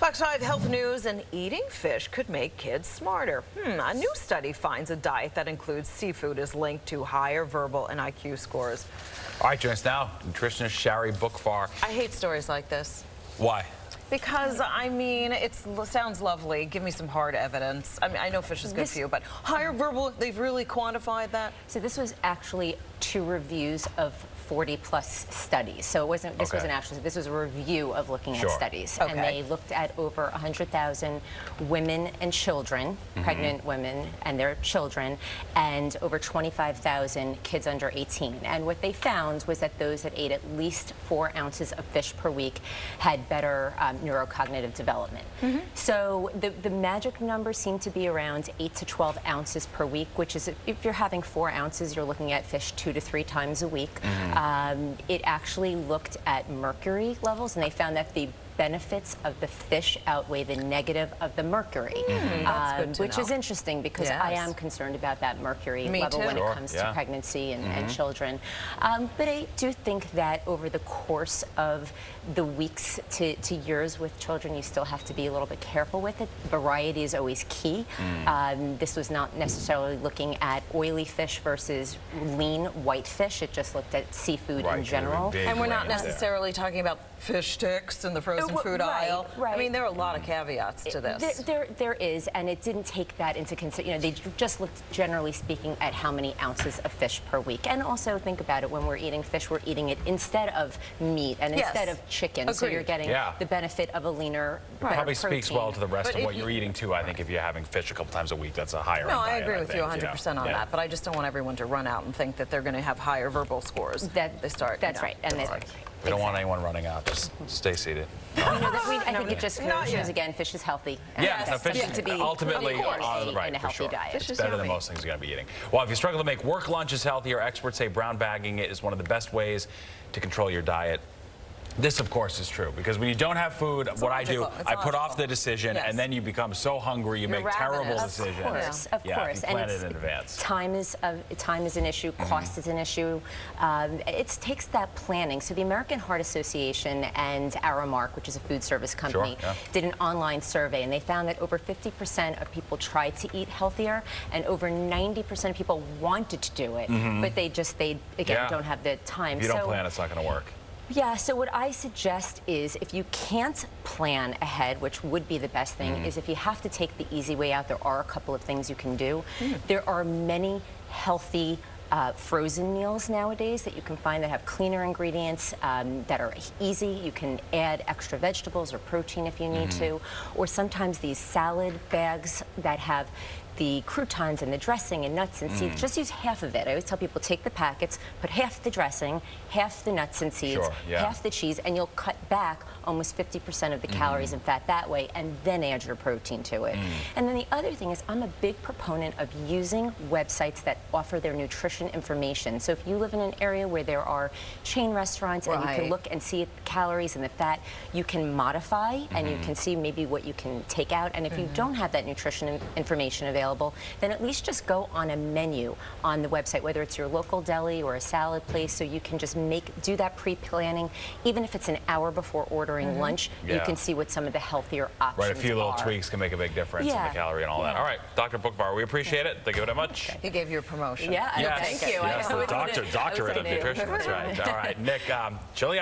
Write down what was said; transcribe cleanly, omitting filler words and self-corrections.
Fox 5 Health News, and eating fish could make kids smarter. A new study finds a diet that includes seafood is linked to higher verbal and IQ scores. All right, join us now, nutritionist Shari Boockvar. I hate stories like this. Why? Because, I mean, it sounds lovely. Give me some hard evidence. I mean, I know fish is good for you, but higher verbal, they've really quantified that? So this was actually 2 reviews of 40-plus studies. So it wasn't. This wasn't actually. This was a review of looking at studies, and they looked at over 100,000 women and children, pregnant women and their children, and over 25,000 kids under 18. And what they found was that those that ate at least 4 ounces of fish per week had better neurocognitive development. So the magic number seemed to be around 8 to 12 ounces per week, which is, if you're having 4 ounces, you're looking at fish 2 to 3 times a week. It actually looked at mercury levels, and they found that the benefits of the fish outweigh the negative of the mercury, which is interesting because I am concerned about that mercury level when it comes to pregnancy and children. But I do think that over the course of the weeks to years with children, you still have to be a little bit careful with it. Variety is always key. This was not necessarily looking at oily fish versus lean white fish. It just looked at seafood in general. And we're not necessarily talking about fish sticks in the frozen food aisle. I mean, there are a lot of caveats to this. There is, and it didn't take that into consideration. You know, they just looked, generally speaking, at how many ounces of fish per week. And also think about it, when we're eating fish, we're eating it instead of meat and instead of chicken. So you're getting the benefit of a leaner, better Probably protein. speaks well to the rest of what you're eating, too. I think if you're having fish a couple times a week, that's a higher No, I diet, agree with you 100% on that, but I just don't want everyone to run out and think that they're going to have higher verbal scores. They start. That's right. And we don't want anyone running out. Just stay seated. I think it just shows, again, fish is healthy. Fish to be ultimately in a healthy diet. It's better than most things you're going to be eating. Well, if you struggle to make work lunches healthier, experts say brown bagging it is one of the best ways to control your diet. This, of course, is true, because when you don't have food, what I do, I put off the decision, and then you become so hungry, you make terrible decisions. Of course. And plan it in advance. Time is an issue. Cost is an issue. It takes that planning. So the American Heart Association and Aramark, which is a food service company, did an online survey, and they found that over 50% of people tried to eat healthier, and over 90% of people wanted to do it, but they again don't have the time. If you don't plan, it's not going to work. Yeah, so what I suggest is, if you can't plan ahead, which would be the best thing, is if you have to take the easy way out, there are a couple of things you can do. There are many healthy frozen meals nowadays that you can find that have cleaner ingredients, that are easy. You can add extra vegetables or protein if you need to, or sometimes these salad bags that have the croutons and the dressing and nuts and seeds. Just use half of it. I always tell people, take the packets, put half the dressing, half the nuts and seeds, half the cheese, and you'll cut back almost 50% of the calories and fat that way, and then add your protein to it. And then the other thing is, I'm a big proponent of using websites that offer their nutrition information. So if you live in an area where there are chain restaurants and you can look and see the calories and the fat, you can modify and you can see maybe what you can take out. And if you don't have that nutrition information available, then at least just go on a menu on the website, whether it's your local deli or a salad place, so you can just do that pre-planning. Even if it's an hour before ordering lunch, you can see what some of the healthier options are. Right, a few little tweaks can make a big difference in the calorie and all that. All right, Dr. Boockvar, we appreciate it. Thank you very much. He gave you a promotion. Thank you. Yes, the doctorate of nutrition. That's right. All right, Nick, chili out.